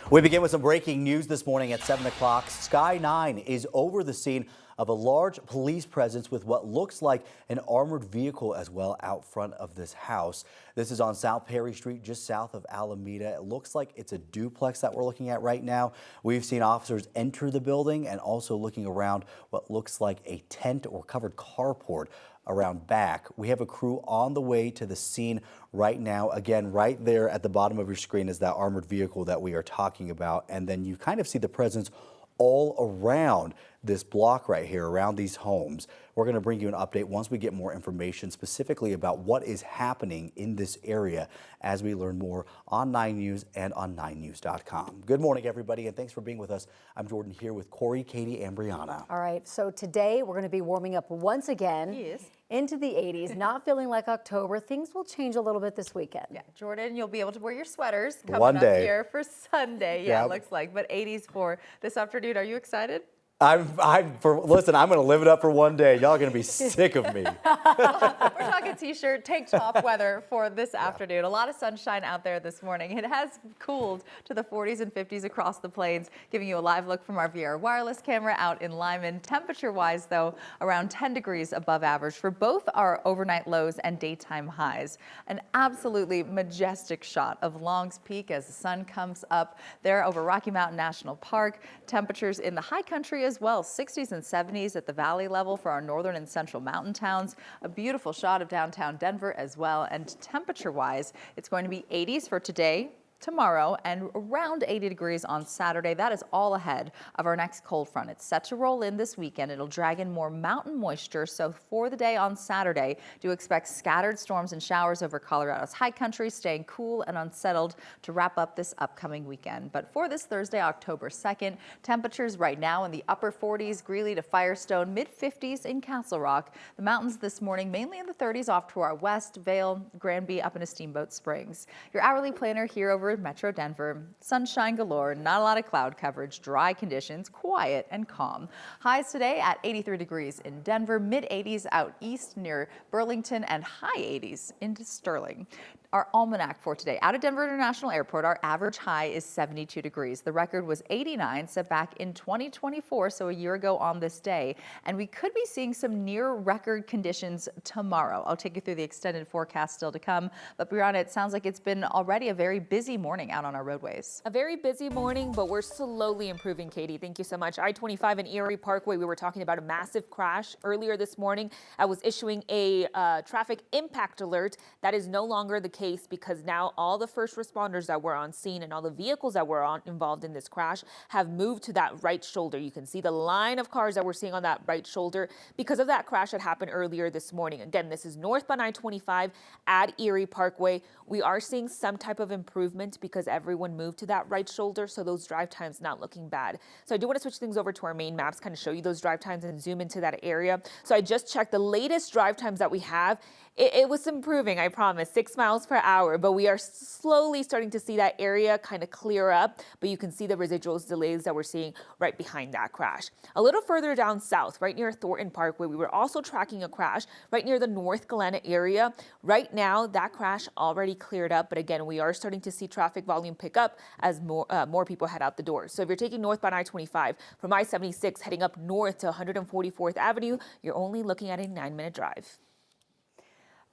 We begin with some breaking news this morning at 7 o'clock. Sky 9 is over the scene of a large police presence with what looks like an armored vehicle as well out front of this house. This is on South Perry Street, just south of Alameda. It looks like it's a duplex that we're looking at right now. We've seen officers enter the building and also looking around what looks like a tent or covered carport around back. We have a crew on the way to the scene right now. Again, right there at the bottom of your screen is that armored vehicle that we are talking about. And then you kind of see the presence all around this block right here, around these homes. We're going to bring you an update once we get more information specifically about what is happening in this area as we learn more on 9 News and on 9news.com. Good morning, everybody, and thanks for being with us. I'm Jordan here with Corey, Katie, and Brianna. All right, so today we're going to be warming up once again into the 80s, not feeling like October. Things will change a little bit this weekend. Yeah, Jordan, you'll be able to wear your sweaters coming One up day. here for Sunday. Yeah, it looks like, but 80s for this afternoon. Are you excited? Listen, I'm going to live it up for one day. Y'all are going to be sick of me. We're talking t-shirt, tank top weather for this afternoon. A lot of sunshine out there this morning. It has cooled to the 40s and 50s across the plains, giving you a live look from our VR wireless camera out in Lyman. Temperature-wise, though, around 10 degrees above average for both our overnight lows and daytime highs. An absolutely majestic shot of Long's Peak as the sun comes up there over Rocky Mountain National Park. Temperatures in the high country as well, 60s and 70s at the valley level for our northern and central mountain towns. A beautiful shot of downtown Denver as well. And temperature-wise, it's going to be 80s for today, tomorrow, and around 80 degrees on Saturday. That is all ahead of our next cold front. It's set to roll in this weekend. It'll drag in more mountain moisture. So for the day on Saturday, do expect scattered storms and showers over Colorado's high country, staying cool and unsettled to wrap up this upcoming weekend. But for this Thursday, October 2nd, temperatures right now in the upper 40s, Greeley to Firestone, mid 50s in Castle Rock. The mountains this morning mainly in the 30s off to our west, Vail, Granby up into Steamboat Springs. Your hourly planner here over Metro Denver. Sunshine galore, not a lot of cloud coverage, dry conditions, quiet and calm. Highs today at 83 degrees in Denver, mid 80s out east near Burlington, and high 80s into Sterling. Our almanac for today, out of Denver International Airport, our average high is 72 degrees. The record was 89, set back in 2024, so a year ago on this day. And we could be seeing some near record conditions tomorrow. I'll take you through the extended forecast still to come. But Brianna, it sounds like it's been already a very busy morning out on our roadways. A very busy morning, but we're slowly improving, Katie. Thank you so much. I-25 and Erie Parkway, we were talking about a massive crash earlier this morning. I was issuing a traffic impact alert. That is no longer the case because now all the first responders that were on scene and all the vehicles that were involved in this crash have moved to that right shoulder. You can see the line of cars that we're seeing on that right shoulder because of that crash that happened earlier this morning. Again, this is northbound I-25 at Erie Parkway. We are seeing some type of improvement because everyone moved to that right shoulder, so those drive times not looking bad. So I do want to switch things over to our main maps, kind of show you those drive times and zoom into that area. So I just checked the latest drive times that we have. It was improving, I promise, 6 miles per hour, but we are slowly starting to see that area kind of clear up, but you can see the residuals delays that we're seeing right behind that crash. A little further down south, right near Thornton Parkway, we were also tracking a crash right near the North Galena area. Right now, that crash already cleared up, but again, we are starting to see traffic volume pick up as more people head out the door. So if you're taking northbound I-25 from I-76 heading up north to 144th Avenue, you're only looking at a 9-minute drive.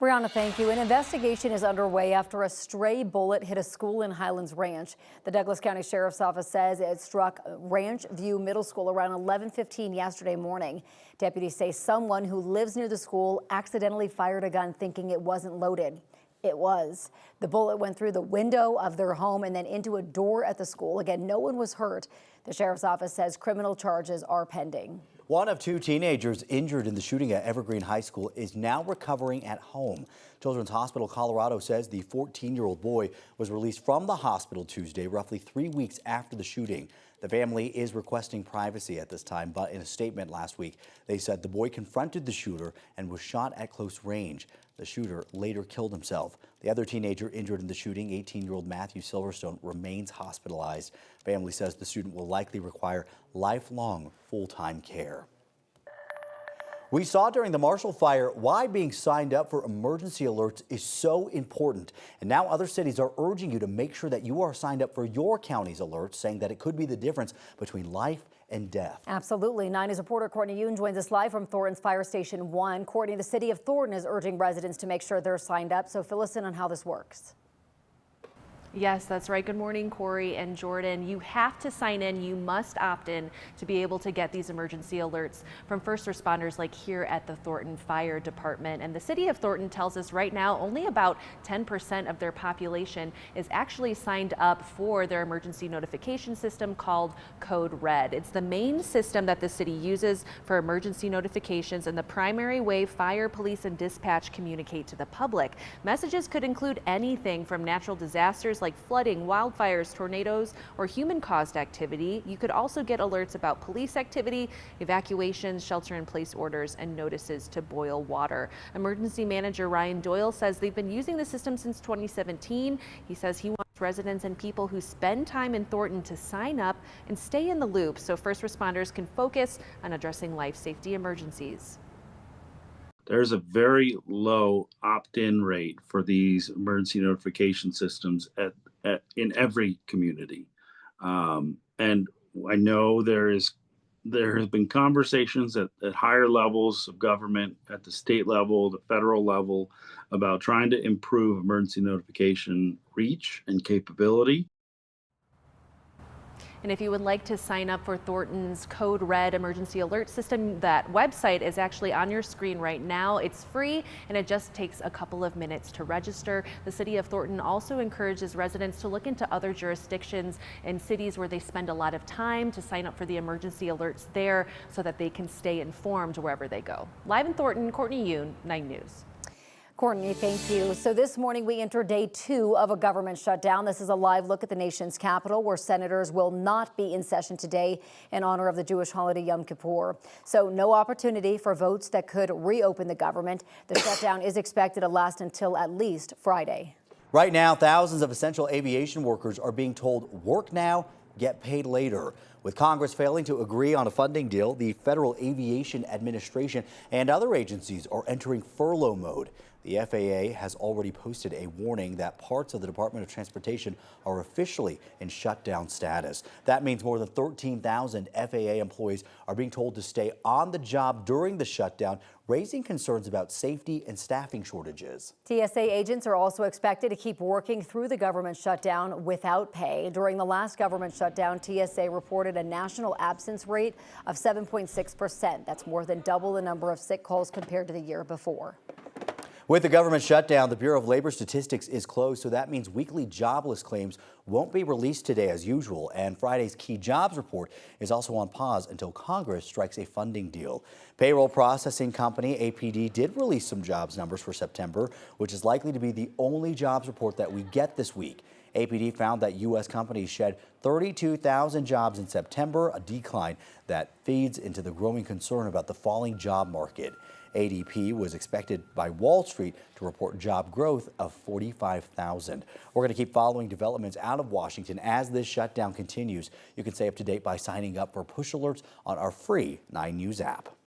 Brianna, thank you. An investigation is underway after a stray bullet hit a school in Highlands Ranch. The Douglas County Sheriff's Office says it struck Ranch View Middle School around 11:15 yesterday morning. Deputies say someone who lives near the school accidentally fired a gun thinking it wasn't loaded. It was. The bullet went through the window of their home and then into a door at the school. Again, no one was hurt. The Sheriff's Office says criminal charges are pending. One of 2 teenagers injured in the shooting at Evergreen High School is now recovering at home. Children's Hospital Colorado says the 14-year-old boy was released from the hospital Tuesday, roughly 3 weeks after the shooting. The family is requesting privacy at this time, but in a statement last week, they said the boy confronted the shooter and was shot at close range. The shooter later killed himself. The other teenager injured in the shooting, 18-year-old Matthew Silverstone, remains hospitalized. Family says the student will likely require lifelong full-time care. We saw during the Marshall Fire why being signed up for emergency alerts is so important. And now other cities are urging you to make sure that you are signed up for your county's alerts, saying that it could be the difference between life and death. Absolutely. 9 News reporter Courtney Yoon joins us live from Thornton's Fire Station 1. Courtney, the city of Thornton is urging residents to make sure they're signed up. So fill us in on how this works. Yes, that's right. Good morning, Corey and Jordan. You have to sign in. You must opt in to be able to get these emergency alerts from first responders like here at the Thornton Fire Department. And the city of Thornton tells us right now only about 10% of their population is actually signed up for their emergency notification system called Code Red. It's the main system that the city uses for emergency notifications and the primary way fire, police, and dispatch communicate to the public. Messages could include anything from natural disasters like flooding, wildfires, tornadoes, or human-caused activity. You could also get alerts about police activity, evacuations, shelter-in-place orders, and notices to boil water. Emergency Manager Ryan Doyle says they've been using the system since 2017. He says he wants residents and people who spend time in Thornton to sign up and stay in the loop so first responders can focus on addressing life safety emergencies. There's a very low opt-in rate for these emergency notification systems in every community. And I know there has been conversations at higher levels of government, at the state level, the federal level, about trying to improve emergency notification reach and capability. And if you would like to sign up for Thornton's Code Red emergency alert system, that website is actually on your screen right now. It's free and it just takes a couple of minutes to register. The city of Thornton also encourages residents to look into other jurisdictions and cities where they spend a lot of time to sign up for the emergency alerts there so that they can stay informed wherever they go. Live in Thornton, Courtney Yoon, 9 News. Courtney, thank you. So this morning we enter day 2 of a government shutdown. This is a live look at the nation's capital where senators will not be in session today in honor of the Jewish holiday Yom Kippur. So no opportunity for votes that could reopen the government. The shutdown is expected to last until at least Friday. Right now, thousands of essential aviation workers are being told work now, get paid later. With Congress failing to agree on a funding deal, the Federal Aviation Administration and other agencies are entering furlough mode. The FAA has already posted a warning that parts of the Department of Transportation are officially in shutdown status. That means more than 13,000 FAA employees are being told to stay on the job during the shutdown, raising concerns about safety and staffing shortages. TSA agents are also expected to keep working through the government shutdown without pay. During the last government shutdown, TSA reported a national absence rate of 7.6%. That's more than double the number of sick calls compared to the year before. With the government shutdown, the Bureau of Labor Statistics is closed, so that means weekly jobless claims won't be released today as usual. And Friday's key jobs report is also on pause until Congress strikes a funding deal. Payroll processing company APD did release some jobs numbers for September, which is likely to be the only jobs report that we get this week. APD found that U.S. companies shed 32,000 jobs in September, a decline that feeds into the growing concern about the falling job market. ADP was expected by Wall Street to report job growth of 45,000. We're going to keep following developments out of Washington as this shutdown continues. You can stay up to date by signing up for push alerts on our free 9 News app.